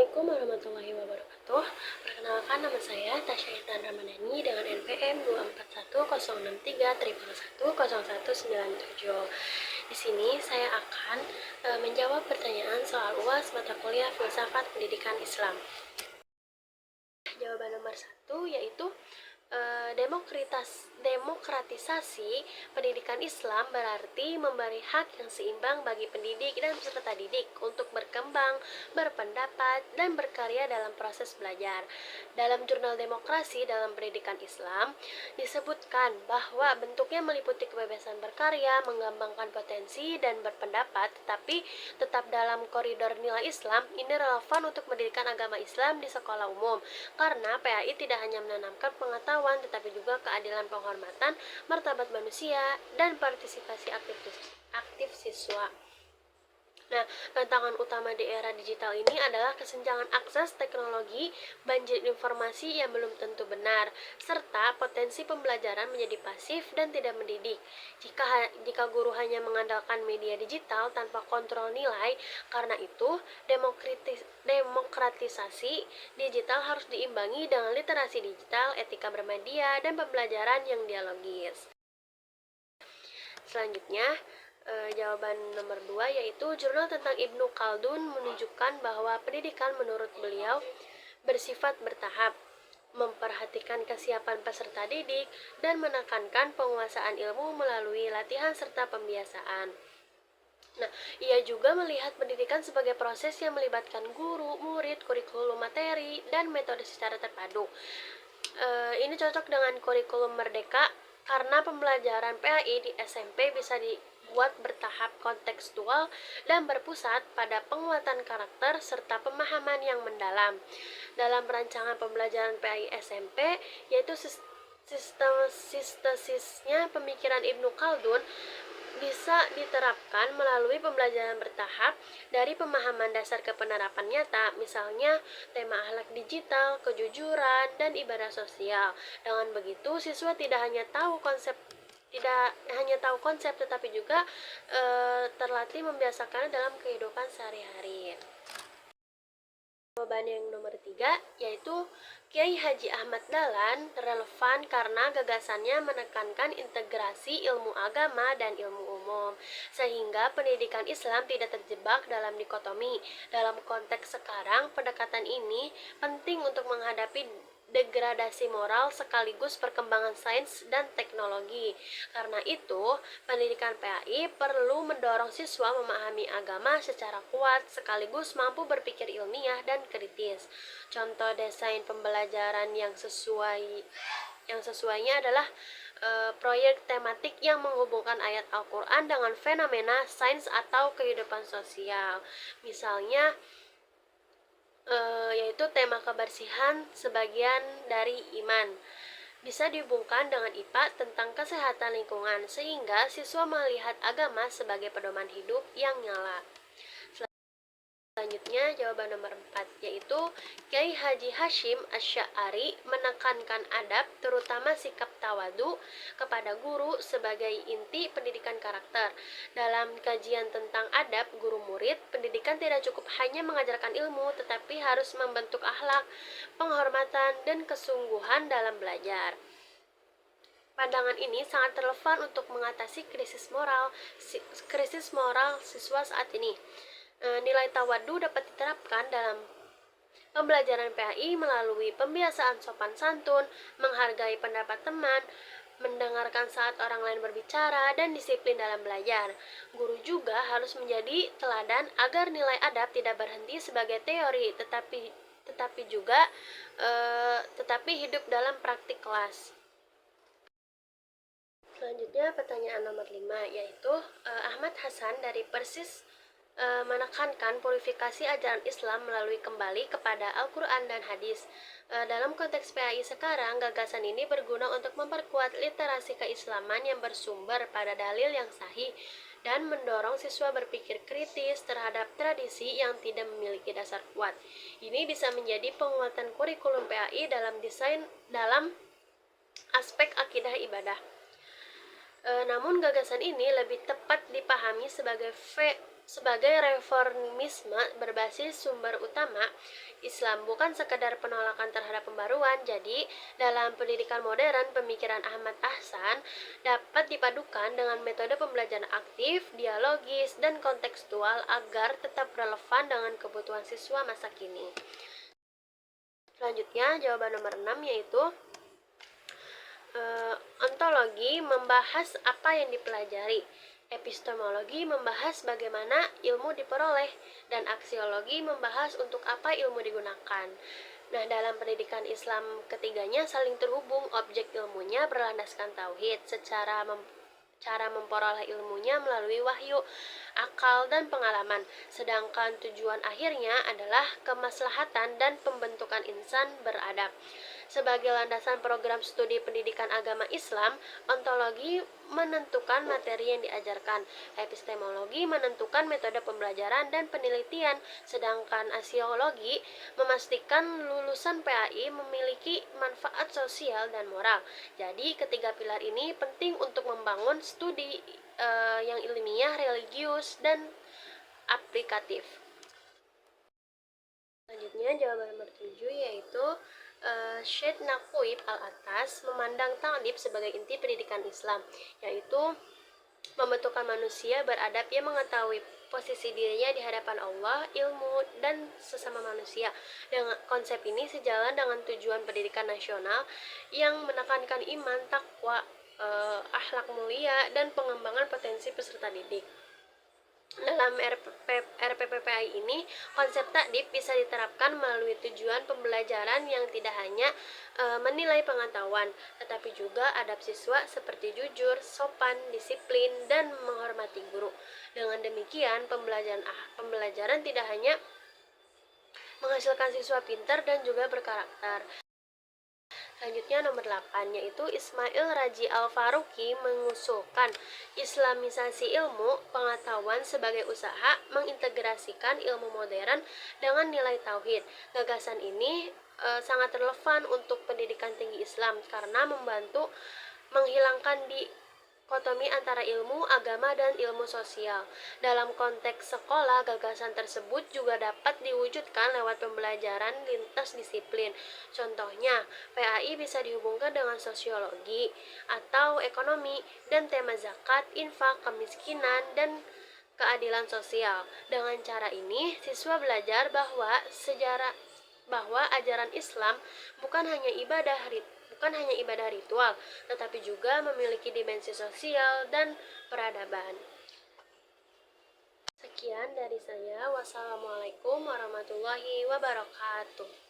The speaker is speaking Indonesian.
Assalamualaikum warahmatullahi wabarakatuh. Perkenalkan, nama saya Tasya Intan Ramadhani dengan NPM 24106311100197. Di sini saya akan menjawab pertanyaan soal UAS mata kuliah Filsafat Pendidikan Islam. Jawaban nomor 1 yaitu demokratisasi pendidikan Islam berarti memberi hak yang seimbang bagi pendidik dan peserta didik untuk berkembang, berpendapat, dan berkarya dalam proses belajar. Dalam jurnal Demokrasi dalam Pendidikan Islam disebutkan bahwa bentuknya meliputi kebebasan berkarya, mengembangkan potensi, dan berpendapat, tetapi tetap dalam koridor nilai Islam. Ini relevan untuk pendidikan agama Islam di sekolah umum, karena PAI tidak hanya menanamkan pengetahuan tetapi juga keadilan, penghormatan, martabat manusia, dan partisipasi aktif siswa. Nah, tantangan utama di era digital ini adalah kesenjangan akses teknologi, banjir informasi yang belum tentu benar, serta potensi pembelajaran menjadi pasif dan tidak mendidik. Jika guru hanya mengandalkan media digital tanpa kontrol nilai, karena itu demokratisasi digital harus diimbangi dengan literasi digital, etika bermedia, dan pembelajaran yang dialogis. Selanjutnya, jawaban nomor 2 yaitu jurnal tentang Ibnu Khaldun menunjukkan bahwa pendidikan menurut beliau bersifat bertahap, memperhatikan kesiapan peserta didik, dan menekankan penguasaan ilmu melalui latihan serta pembiasaan. Nah, ia juga melihat pendidikan sebagai proses yang melibatkan guru, murid, kurikulum materi, dan metode secara terpadu. Ini cocok dengan kurikulum merdeka karena pembelajaran PAI di SMP bisa dibuat bertahap, kontekstual, dan berpusat pada penguatan karakter serta pemahaman yang mendalam. Dalam rancangan pembelajaran PAI SMP, yaitu sistemsisnya pemikiran Ibnu Khaldun bisa diterapkan melalui pembelajaran bertahap dari pemahaman dasar ke penerapan nyata, misalnya tema akhlak digital, kejujuran, dan ibadah sosial. Dengan begitu, siswa tidak hanya tahu konsep tetapi juga terlatih membiasakannya dalam kehidupan sehari-hari. Jawaban yang nomor 3 yaitu Kiai Haji Ahmad Dahlan relevan karena gagasannya menekankan integrasi ilmu agama dan ilmu umum, sehingga pendidikan Islam tidak terjebak dalam dikotomi. Dalam konteks sekarang, pendekatan ini penting untuk menghadapi degradasi moral sekaligus perkembangan sains dan teknologi. Karena itu, pendidikan PAI perlu mendorong siswa memahami agama secara kuat sekaligus mampu berpikir ilmiah dan kritis. Contoh desain pembelajaran yang sesuainya adalah proyek tematik yang menghubungkan ayat Al-Quran dengan fenomena sains atau kehidupan sosial. Misalnya yaitu tema kebersihan sebagian dari iman. Bisa dihubungkan dengan IPA tentang kesehatan lingkungan, sehingga siswa melihat agama sebagai pedoman hidup yang nyala. Selanjutnya, jawaban nomor 4 yaitu Kiai Haji Hashim Asy'ari menekankan adab, terutama sikap tawadu kepada guru sebagai inti pendidikan karakter. Dalam kajian tentang adab guru murid, pendidikan tidak cukup hanya mengajarkan ilmu, tetapi harus membentuk akhlak, penghormatan, dan kesungguhan dalam belajar. Pandangan ini sangat relevan untuk mengatasi krisis moral siswa saat ini. Nilai tawadu dapat diterapkan dalam pembelajaran PAI melalui pembiasaan sopan santun, menghargai pendapat teman, mendengarkan saat orang lain berbicara, dan disiplin dalam belajar. Guru juga harus menjadi teladan agar nilai adab tidak berhenti sebagai teori, tetapi hidup dalam praktik kelas. Selanjutnya, pertanyaan nomor 5 yaitu Ahmad Hasan dari Persis menekankan purifikasi ajaran Islam melalui kembali kepada Al-Quran dan hadis. Dalam konteks PAI sekarang, gagasan ini berguna untuk memperkuat literasi keislaman yang bersumber pada dalil yang sahih dan mendorong siswa berpikir kritis terhadap tradisi yang tidak memiliki dasar kuat. Ini bisa menjadi penguatan kurikulum PAI dalam aspek akidah ibadah. Namun gagasan ini lebih tepat dipahami sebagai Sebagai reformisme berbasis sumber utama, Islam bukan sekedar penolakan terhadap pembaruan. Jadi, dalam pendidikan modern, pemikiran Ahmad Ahsan dapat dipadukan dengan metode pembelajaran aktif, dialogis, dan kontekstual agar tetap relevan dengan kebutuhan siswa masa kini. Selanjutnya, jawaban nomor 6 yaitu ontologi membahas apa yang dipelajari. Epistemologi membahas bagaimana ilmu diperoleh, dan aksiologi membahas untuk apa ilmu digunakan. Nah, dalam pendidikan Islam ketiganya saling terhubung. Objek ilmunya berlandaskan tauhid, cara memperoleh ilmunya melalui wahyu, akal, dan pengalaman. Sedangkan tujuan akhirnya adalah kemaslahatan dan pembentukan insan beradab. Sebagai landasan program studi pendidikan agama Islam, ontologi menentukan materi yang diajarkan, epistemologi menentukan metode pembelajaran dan penelitian, sedangkan aksiologi memastikan lulusan PAI memiliki manfaat sosial dan moral. Jadi, ketiga pilar ini penting untuk membangun studi yang ilmiah, religius, dan aplikatif. Selanjutnya, jawaban nomor 7 yaitu Syed Naqib al-Atas memandang ta'lib sebagai inti pendidikan Islam, yaitu membentukkan manusia beradab yang mengetahui posisi dirinya di hadapan Allah, ilmu, dan sesama manusia. Dengan konsep ini sejalan dengan tujuan pendidikan nasional yang menekankan iman, takwa, akhlak mulia, dan pengembangan potensi peserta didik. Dalam RPPPI ini, konsep takdib bisa diterapkan melalui tujuan pembelajaran yang tidak hanya menilai pengetahuan, tetapi juga adab siswa seperti jujur, sopan, disiplin, dan menghormati guru. Dengan demikian, pembelajaran tidak hanya menghasilkan siswa pintar dan juga berkarakter. Selanjutnya nomor 8 yaitu Ismail Raji Al-Faruqi mengusulkan Islamisasi ilmu pengetahuan sebagai usaha mengintegrasikan ilmu modern dengan nilai tauhid. Gagasan ini sangat relevan untuk pendidikan tinggi Islam karena membantu menghilangkan dikotomi antara ilmu agama dan ilmu sosial. Dalam konteks sekolah, gagasan tersebut juga dapat diwujudkan lewat pembelajaran lintas disiplin. Contohnya, PAI bisa dihubungkan dengan sosiologi atau ekonomi dan tema zakat, infak, kemiskinan, dan keadilan sosial. Dengan cara ini, siswa belajar bahwa ajaran Islam bukan hanya ibadah ritual, tetapi juga memiliki dimensi sosial dan peradaban. Sekian dari saya. Wassalamualaikum warahmatullahi wabarakatuh.